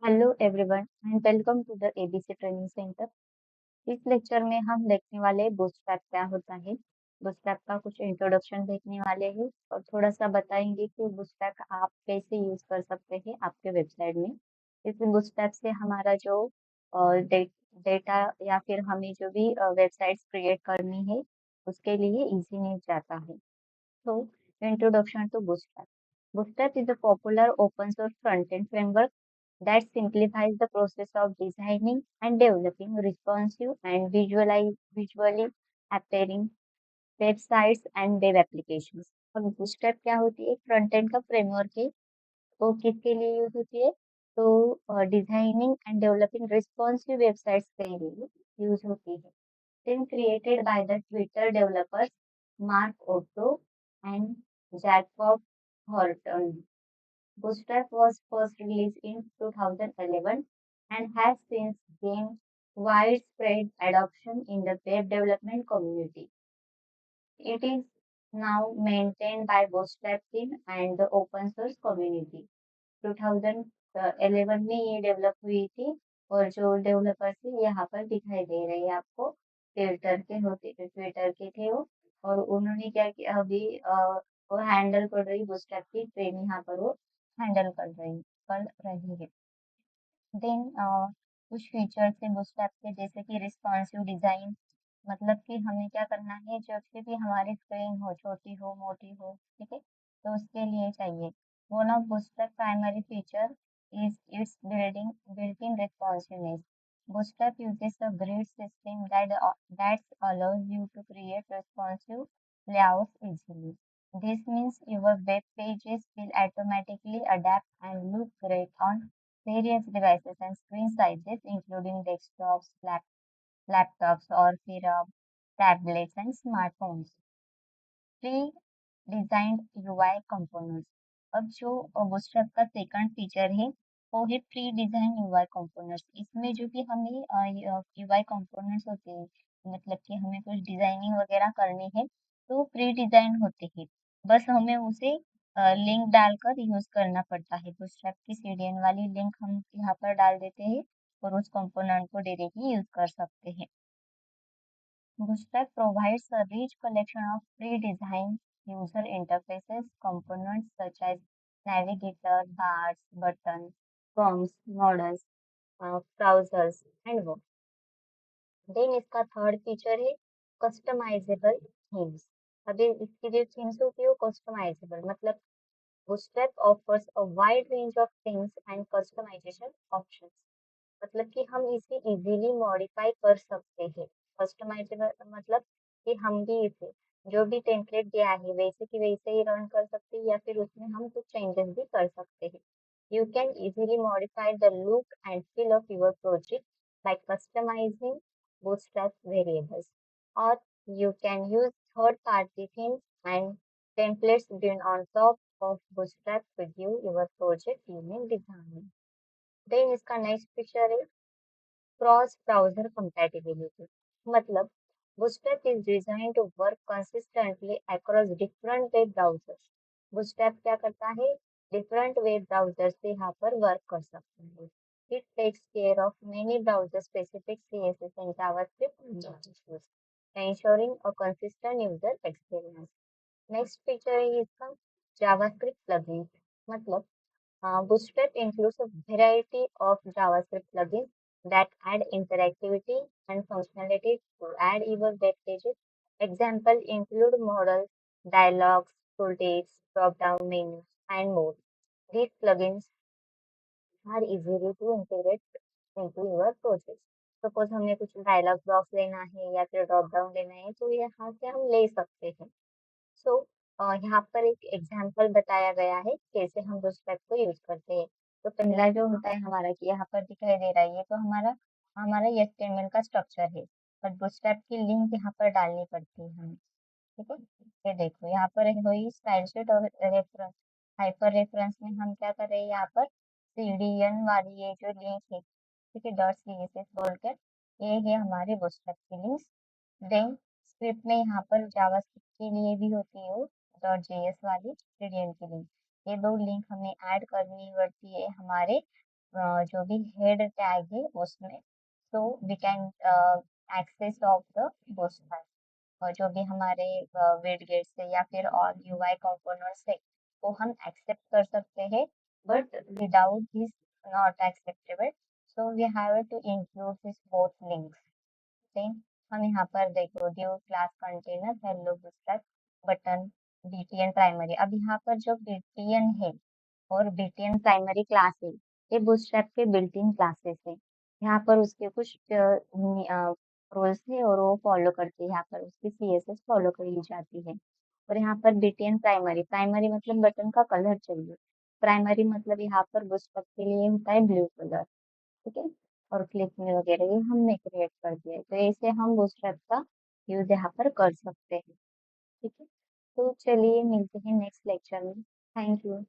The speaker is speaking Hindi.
Hello everyone and welcome to the ABC training centre. इस लेक्चर में हम देखने वाले बूटस्ट्रैप क्या होता है। बूटस्ट्रैप का कुछ इंट्रोडक्शन देखने वाले हैं और थोड़ा सा बताएंगे कि बूटस्ट्रैप आप कैसे यूज कर सकते हैं आपके वेबसाइट में। इस बूटस्ट्रैप से हमारा जो डेटा या फिर हमें जो भी वेबसाइट्स क्रिएट करनी है उसके लिए इजी नहीं जाता है। So, introduction to Bootstrap. Bootstrap is a popular open source front-end framework that simplifies the process of designing and developing responsive and visually appearing websites and web applications. और Bootstrap क्या होती है? फ्रंट एंड का फ्रेमवर्क है। वो किसके लिए यूज होती है? तो designing and developing responsive websites के लिए यूज होती है। Then created by the Twitter developers Mark Otto and Jacob Horton. Bootstrap was first released in 2011 and has since gained widespread adoption in the web development community. It is now maintained by Bootstrap team and the open source community. 2011 में ये डेवलप हुई थी और जो डेवलपर्स थे यहाँ पर दिखाई दे रहे हैं आपको। ट्विटर के थे वो। और उन्होंने क्या किया अभी वो हैंडल कर रही बूटस्ट्रैप की ट्रेन यहाँ पर वो हैंडल कर रही है। देन कुछ फीचर्स है बूटस्ट्रैप के जैसे कि रिस्पॉन्सिव डिजाइन। मतलब कि हमें क्या करना है जब से भी हमारी स्क्रीन हो छोटी हो मोटी हो, ठीक है, तो उसके लिए चाहिए। One of bootstrap primary feature is its built-in responsiveness. Bootstrap uses a grid system that allows you to create responsive layouts easily. This means your web pages will automatically adapt and look great on various devices and screen sizes, including desktops, laptops, और फिर tablets and smartphones. Pre-designed UI components. अब जो बूटस्ट्रैप का सेकंड फीचर है वो है प्री डिजाइन यूआई कंपोनेंट्स। इसमें जो भी हमें यूआई कंपोनेंट्स होते हैं, मतलब कि हमें कुछ डिजाइनिंग वगैरह करनी है तो प्री डिजाइन होते हैं। बस हमें उसे लिंक डालकर यूज करना पड़ता है। बूटस्ट्रैप की सीडीएन वाली लिंक हम यहाँ पर डाल देते हैं और उस कंपोनेंट को डायरेक्टली यूज कर सकते हैं। Bootstrap provides a rich collection of pre-designed user interfaces components such as navigator, bars, buttons, forms, modals, browsers, and more. Then इसका थर्ड फीचर है कस्टमाइजेबल थीम्स। अभी इसकी जो थीम्स होती है वो कस्टमाइजेबल, मतलब Bootstrap offers a wide range of themes and customization options. मतलब कि हम इसे इजीली मॉडिफाई कर सकते हैं। कस्टमाइजेबल मतलब कि हम भी इसे जो भी टेम्पलेट दिया है वैसे की वैसे ही रन कर सकते हैं या फिर उसमें हम कुछ चेंजेस भी कर सकते हैं। You can easily modify the look and feel of your project by customizing Bootstrap variables, or you can use third-party themes and templates built on top of Bootstrap to give your project unique design. Then इसका नेक्स्ट फीचर है क्रॉस ब्राउजर compatibility. मतलब Bootstrap is designed to work consistently across different web browsers. Bootstrap क्या करता है डिफरेंट वेब ब्राउजर से यहाँ पर वर्क कर सकते हैं। It takes care of many browser specific CSS and JavaScript issues, ensuring a consistent user experience. Next feature है इसका JavaScript plugins. मतलब Bootstrap includes a variety of JavaScript plugins that add interactivity and functionality to add your web pages. Examples include modals, dialogues, tooltips, drop-down menus, and more. These plugins are easy to integrate into your project. Suppose हमें कुछ डायलॉग बॉक्स लेना है या फिर ड्रॉप डाउन लेना है तो यहाँ से हम ले सकते हैं। सो यहाँ पर एक एग्जाम्पल बताया गया है कैसे हम बूटस्ट्रैप को यूज करते हैं। तो पहला जो होता है हमारा कि यहाँ पर दिखाई दे रहा है ये तो हमारा हमारा HTML का स्ट्रक्चर है, बट बूटस्ट्रैप की लिंक यहाँ पर डालनी पड़ती है हमें। ठीक है, ये देखो यहाँ पर है वही स्टाइल शीट और रेफरेंस हाइपर रेफरेंस में हम क्या कर रहे हैं यहाँ पर सीडीएन वाली ये जो लिंक है, ठीक है, डॉट CSS बोलकर ये है हमारे बूटस्ट्रैप की लिंक। देन स्क्रिप्ट में यहाँ पर जावास्क्रिप्ट के लिए भी होती है वो .js वाली सीडीएन की लिंक। ये दो लिंक हमें ऐड करनी पड़ती है हमारे जो भी हेड टैग है उसमें, so we can access of the bootstrap, और जो भी हमारे विडगेट्स है या फिर और यूआई कंपोनेंट्स है वो हम एक्सेप्ट कर सकते हैं, but without this not acceptable, so we have to include this both links. Then हम यहाँ पर देखो div class container hello Bootstrap button BTN primary. अब यहाँ पर जो बीटीएन है और बीटीएन प्राइमरी क्लास है ये बूटस्ट्रैप के बिल्ट इन क्लासेस है। यहाँ पर उसके कुछ रूल्स है और वो फॉलो करती है, यहाँ पर उसकी सीएसएस फॉलो करी जाती है। और यहाँ पर बीटीएन प्राइमरी, प्राइमरी मतलब बटन का कलर चाहिए, प्राइमरी मतलब यहाँ पर बूटस्ट्रैप के लिए होता है ब्लू कलर, ठीक है। और क्लिक में वगैरह ये हमने क्रिएट कर दिया है, तो ऐसे हम बूटस्ट्रैप का यूज यहाँ पर कर सकते हैं, ठीक है। तो चलिए मिलते हैं नेक्स्ट लेक्चर में। Thank you.